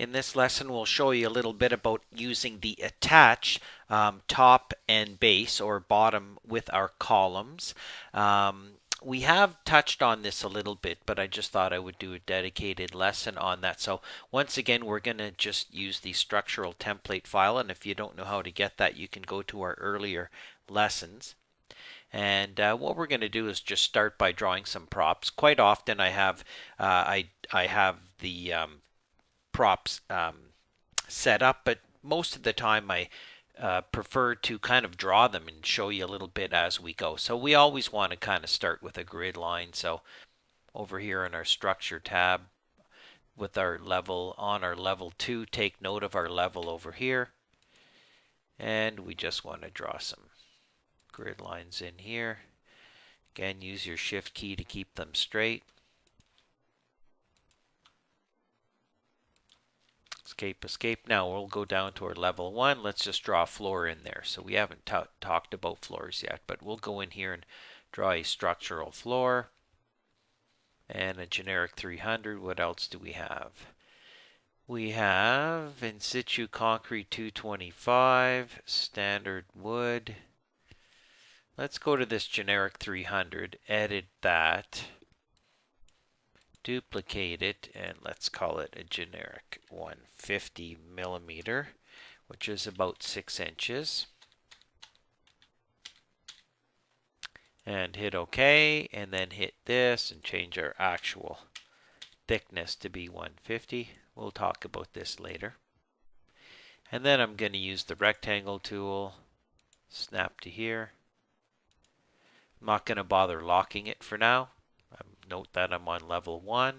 In this lesson, we'll show you a little bit about using the attach top and base or bottom with our columns. We have touched on this a little bit, but I just thought I would do a dedicated lesson on that. So once again, we're going to just use the structural template file. And if you don't know how to get that, you can go to our earlier lessons. And what we're going to do is just start by drawing some props. Quite often, I have the props set up, but most of the time I prefer to kind of draw them and show you a little bit as we go. So we always want to kind of start with a grid line. So over here in our structure tab with our level on our level 2, take note of our level over here. And we just want to draw some grid lines in here. Again, use your shift key to keep them straight. Escape, escape. Now we'll go down to our level 1. Let's just draw a floor in there. So we haven't talked about floors yet, but we'll go in here and draw a structural floor and a generic 300. What else do we have? We have in situ concrete 225, standard wood. Let's go to this generic 300, edit that, duplicate it, and let's call it a generic 150 millimeter, which is about 6 inches. And hit OK, and then hit this and change our actual thickness to be 150. We'll talk about this later. And then I'm going to use the rectangle tool, snap to here. I'm not going to bother locking it for now. Note that I'm on level 1,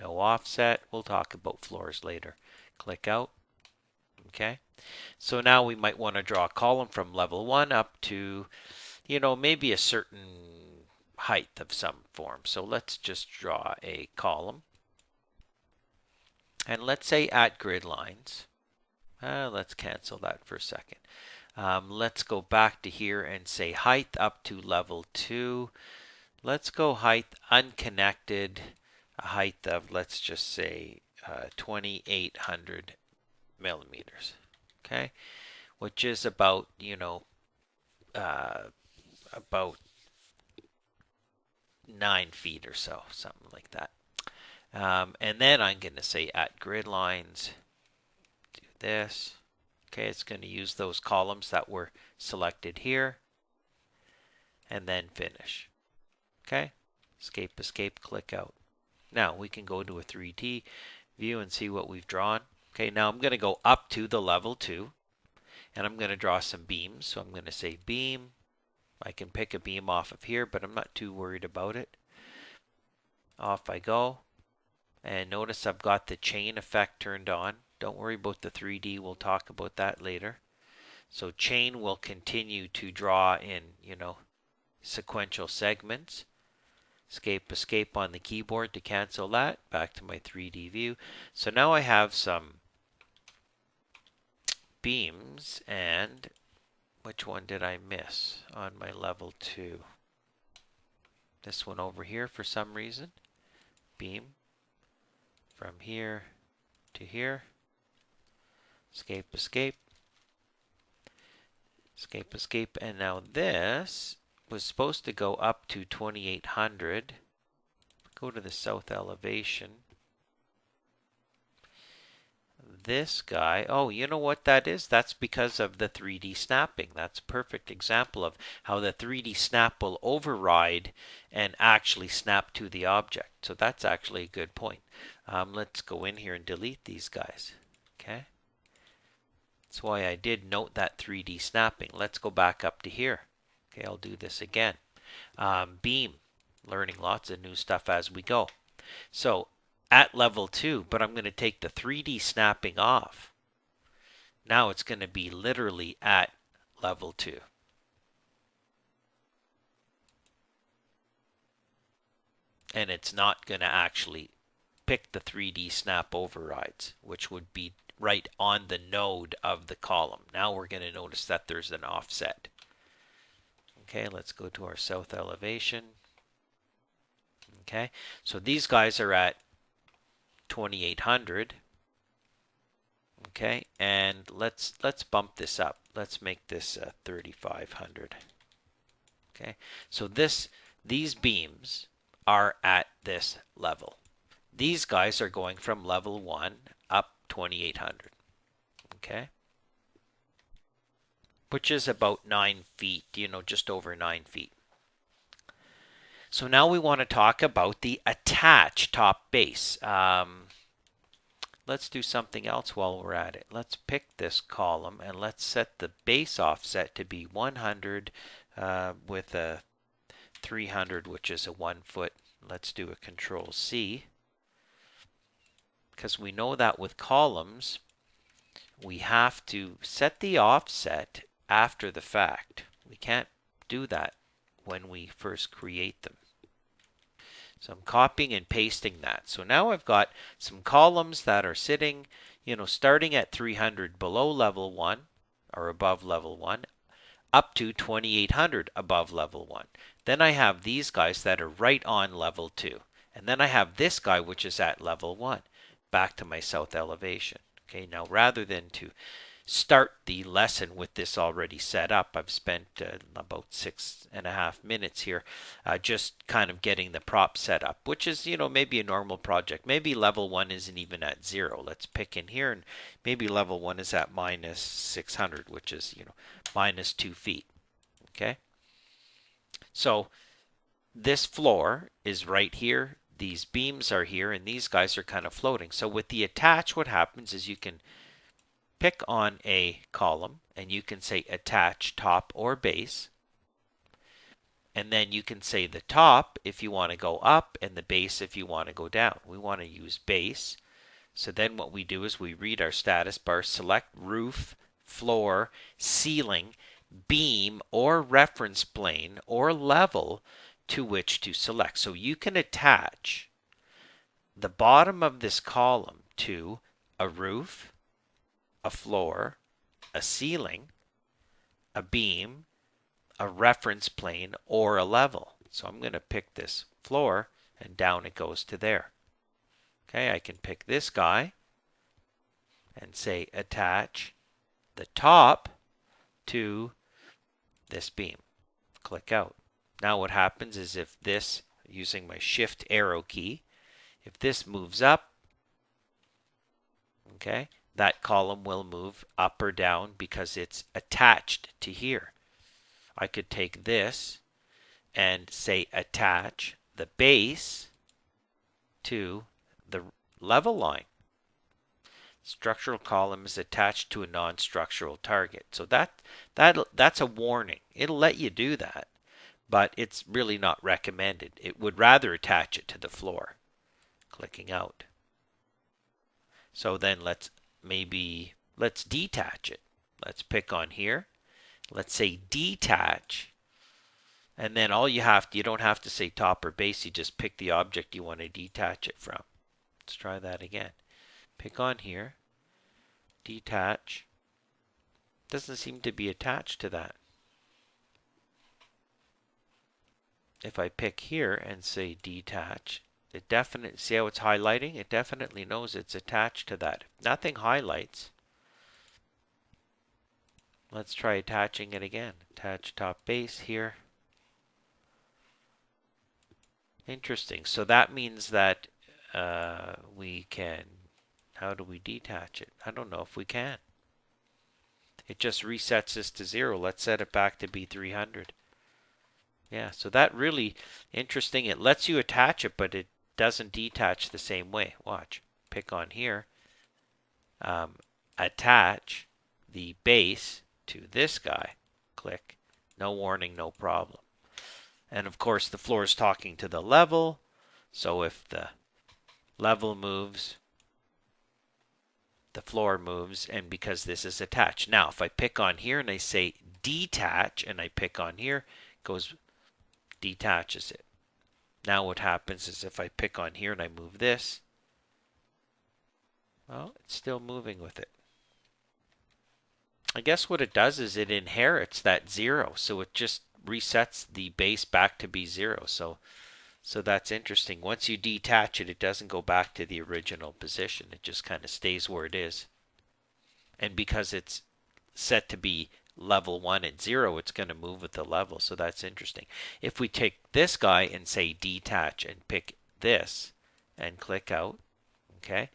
no offset. We'll talk about floors later. Click out. Okay. So now we might want to draw a column from level 1 up to, maybe a certain height of some form. So let's just draw a column. And let's say at grid lines. Let's cancel that for a second. Let's go back to here and say height up to level 2. Let's go height unconnected, a height of, let's just say, 2,800 millimeters, okay? Which is about, about 9 feet or so, something like that. And then I'm going to say at grid lines, do this. Okay, it's going to use those columns that were selected here, and then finish. Okay, escape, escape, click out. Now we can go to a 3D view and see what we've drawn. Okay, now I'm going to go up to the level 2, and I'm going to draw some beams. So I'm going to say beam. I can pick a beam off of here, but I'm not too worried about it. Off I go. And notice I've got the chain effect turned on. Don't worry about the 3D. We'll talk about that later. So chain will continue to draw in, sequential segments. Escape, escape on the keyboard to cancel that. Back to my 3D view. So now I have some beams, and which one did I miss on my level 2? This one over here for some reason. Beam from here to here. Escape, escape. Escape, escape. And now this was supposed to go up to 2,800. Go to the south elevation. This guy, oh, you know what that is? That's because of the 3D snapping. That's a perfect example of how the 3D snap will override and actually snap to the object. So that's actually a good point. Let's go in here and delete these guys. Okay. That's why I did note that 3D snapping. Let's go back up to here. Okay, I'll do this again. Beam, learning lots of new stuff as we go. So at level 2, but I'm going to take the 3D snapping off. Now it's going to be literally at level 2. And it's not going to actually pick the 3D snap overrides, which would be right on the node of the column. Now we're going to notice that there's an offset. Okay, let's go to our south elevation. Okay, so these guys are at 2,800. Okay, and let's bump this up. Let's make this 3,500. Okay, so these beams are at this level. These guys are going from level 1 up 2,800. Okay, which is about 9 feet, just over 9 feet. So now we want to talk about the attached top base. Let's do something else while we're at it. Let's pick this column and let's set the base offset to be 100 with a 300, which is a 1 foot. Let's do a Control C, because we know that with columns we have to set the offset after the fact. We can't do that when we first create them. So I'm copying and pasting that. So now I've got some columns that are sitting, starting at 300 below level 1 or above level 1, up to 2,800 above level 1. Then I have these guys that are right on level 2. And then I have this guy which is at level 1, back to my south elevation. Okay, now rather than to start the lesson with this already set up, I've spent about 6.5 minutes here just kind of getting the prop set up, which is, maybe a normal project. Maybe level 1 isn't even at 0. Let's pick in here, and maybe level 1 is at minus 600, which is, minus 2 feet. Okay, so this floor is right here, these beams are here, and these guys are kind of floating. So with the attach, what happens is you can pick on a column and you can say attach top or base, and then you can say the top if you want to go up and the base if you want to go down. We want to use base. So then what we do is we read our status bar, select roof, floor, ceiling, beam, or reference plane or level to which to select. So you can attach the bottom of this column to a roof, a floor, a ceiling, a beam, a reference plane, or a level. So I'm going to pick this floor, and down it goes to there. Okay, I can pick this guy and say attach the top to this beam. Click out. Now what happens is if this, using my shift arrow key, if this moves up, okay, that column will move up or down because it's attached to here. I could take this and say attach the base to the level line. Structural column is attached to a non-structural target. So that's a warning. It'll let you do that, but it's really not recommended. It would rather attach it to the floor. Clicking out. So then let's detach it. Let's pick on here. Let's say detach. And then you don't have to say top or base, you just pick the object you want to detach it from. Let's try that again. Pick on here, detach. Doesn't seem to be attached to that. If I pick here and say detach, it definitely, see how it's highlighting? It definitely knows it's attached to that. Nothing highlights. Let's try attaching it again. Attach top base here. Interesting. So that means that we can, how do we detach it? I don't know if we can. It just resets this to 0. Let's set it back to be 300. Yeah, so that really interesting. It lets you attach it, but it doesn't detach the same way. Watch. Pick on here. Attach the base to this guy. Click. No warning, no problem. And of course the floor is talking to the level. So if the level moves, the floor moves, and because this is attached. Now if I pick on here and I say detach and I pick on here, it goes detaches it. Now what happens is if I pick on here and I move this, well, it's still moving with it. I guess what it does is it inherits that 0, so it just resets the base back to be 0. So that's interesting. Once you detach it, it doesn't go back to the original position. It just kind of stays where it is. And because it's set to be level 1 and 0, it's going to move with the level. So that's interesting. If we take this guy and say detach and pick this and click out, okay.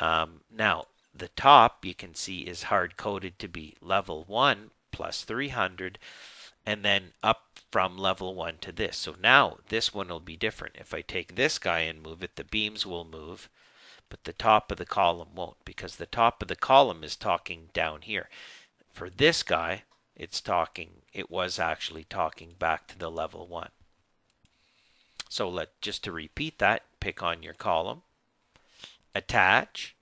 Now, the top you can see is hard coded to be level 1 plus 300, and then up from level 1 to this. So now this one will be different. If I take this guy and move it, the beams will move, but the top of the column won't, because the top of the column is talking down here. For this guy, it was actually talking back to the level 1. So just to repeat that, pick on your column, attach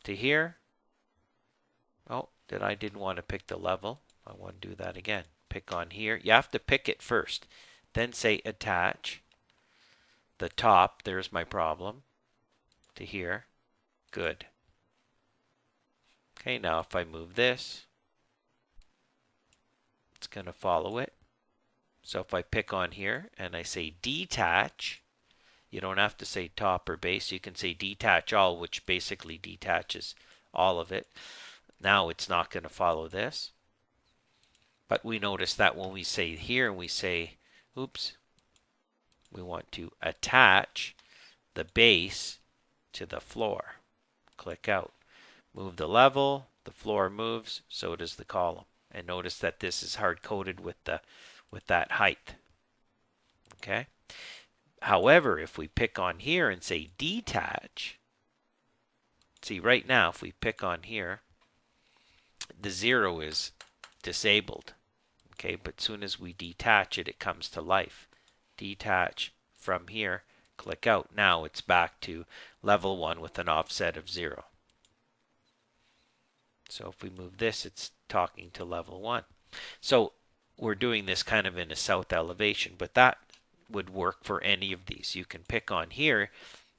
to here. Oh, I didn't want to pick the level. I want to do that again. Pick on here. You have to pick it first. Then say attach. The top, there's my problem, to here. Good. Okay, now if I move this, it's going to follow it. So if I pick on here and I say detach, you don't have to say top or base. You can say detach all, which basically detaches all of it. Now it's not going to follow this. But we notice that when we say here and we say, oops, we want to attach the base to the floor. Click out. Move the level, the floor moves, so does the column. And notice that this is hard-coded with that height. Okay? However, if we pick on here and say detach, see right now if we pick on here, the 0 is disabled. Okay, but soon as we detach it, it comes to life. Detach from here, click out. Now it's back to level 1 with an offset of 0. So if we move this, it's talking to level 1. So we're doing this kind of in a south elevation, but that would work for any of these. You can pick on here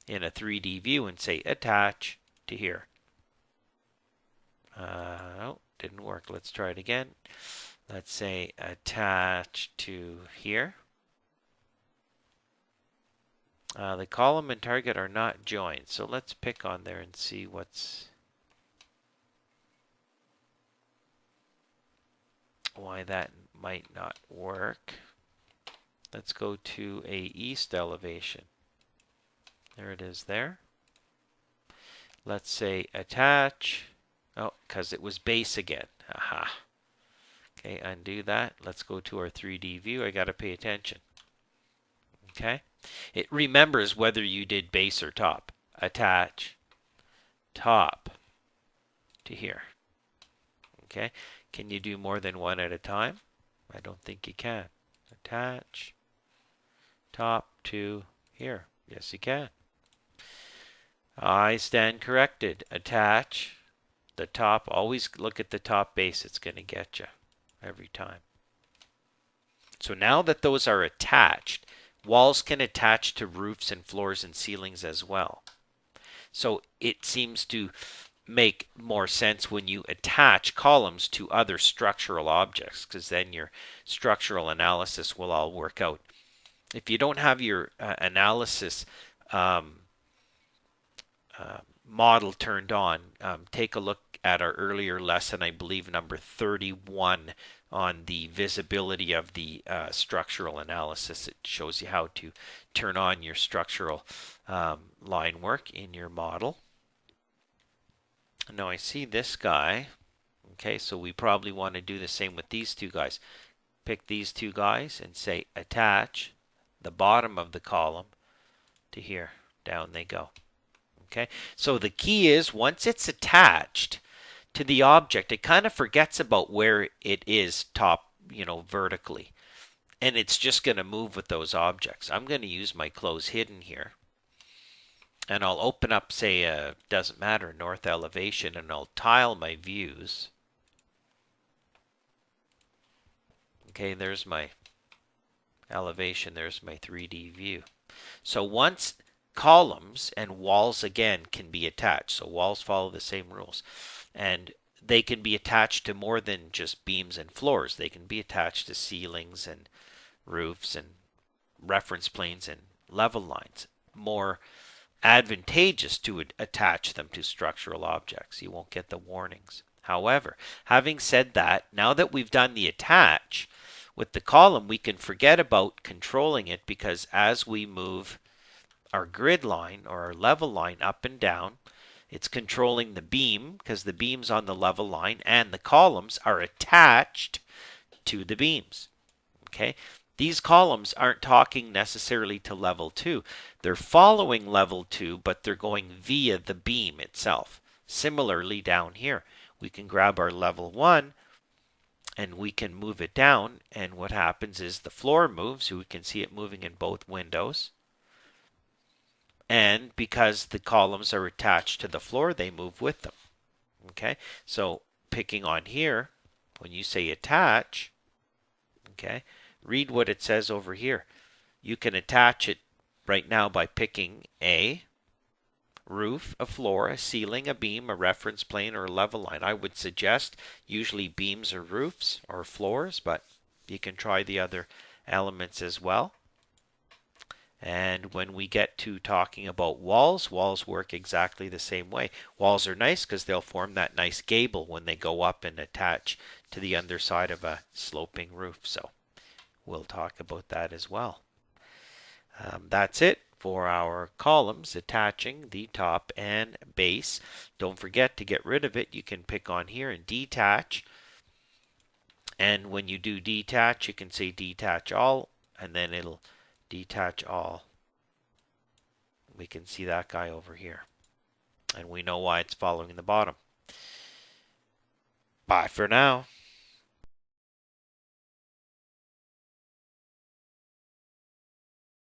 in a 3D view and say attach to here. Oh, didn't work. Let's try it again. Let's say attach to here. The column and target are not joined, so let's pick on there and see why that might not work. Let's go to a east elevation. There it is there. Let's say attach. Oh, because it was base again. Aha. Okay, undo that. Let's go to our 3D view. I got to pay attention. Okay. It remembers whether you did base or top. Attach. Top to here. Okay. Can you do more than one at a time? I don't think you can. Attach. Top to here. Yes, you can. I stand corrected. Attach the top. Always look at the top base. It's going to get you every time. So now that those are attached, walls can attach to roofs and floors and ceilings as well. So it seems to make more sense when you attach columns to other structural objects, because then your structural analysis will all work out. If you don't have your analysis model turned on, take a look at our earlier lesson, I believe number 31, on the visibility of the structural analysis. It shows you how to turn on your structural line work in your model. Now I see this guy. Okay, so we probably want to do the same with these two guys. Pick these two guys and say attach the bottom of the column to here. Down they go. Okay, so the key is once it's attached to the object, it kind of forgets about where it is top, vertically. And it's just going to move with those objects. I'm going to use my close hidden here. And I'll open up, say, doesn't matter, north elevation, and I'll tile my views. Okay, there's my elevation, there's my 3D view. So once columns and walls again can be attached, so walls follow the same rules, and they can be attached to more than just beams and floors. They can be attached to ceilings and roofs and reference planes and level lines. More advantageous to attach them to structural objects. You won't get the warnings. However, having said that, now that we've done the attach with the column, we can forget about controlling it, because as we move our grid line or our level line up and down, it's controlling the beam, because the beam's on the level line and the columns are attached to the beams. Okay? These columns aren't talking necessarily to level 2. They're following level 2, but they're going via the beam itself. Similarly, down here, we can grab our level 1 and we can move it down, and what happens is the floor moves. So we can see it moving in both windows. And because the columns are attached to the floor, they move with them. Okay, so picking on here, when you say attach, okay, read what it says over here. You can attach it right now by picking a roof, a floor, a ceiling, a beam, a reference plane, or a level line. I would suggest usually beams or roofs or floors, but you can try the other elements as well. And when we get to talking about walls, walls work exactly the same way. Walls are nice because they'll form that nice gable when they go up and attach to the underside of a sloping roof. So we'll talk about that as well. That's it for our columns attaching the top and base. Don't forget to get rid of it. You can pick on here and detach. And when you do detach, you can say detach all, and then it'll detach all. We can see that guy over here. And we know why it's following the bottom. Bye for now.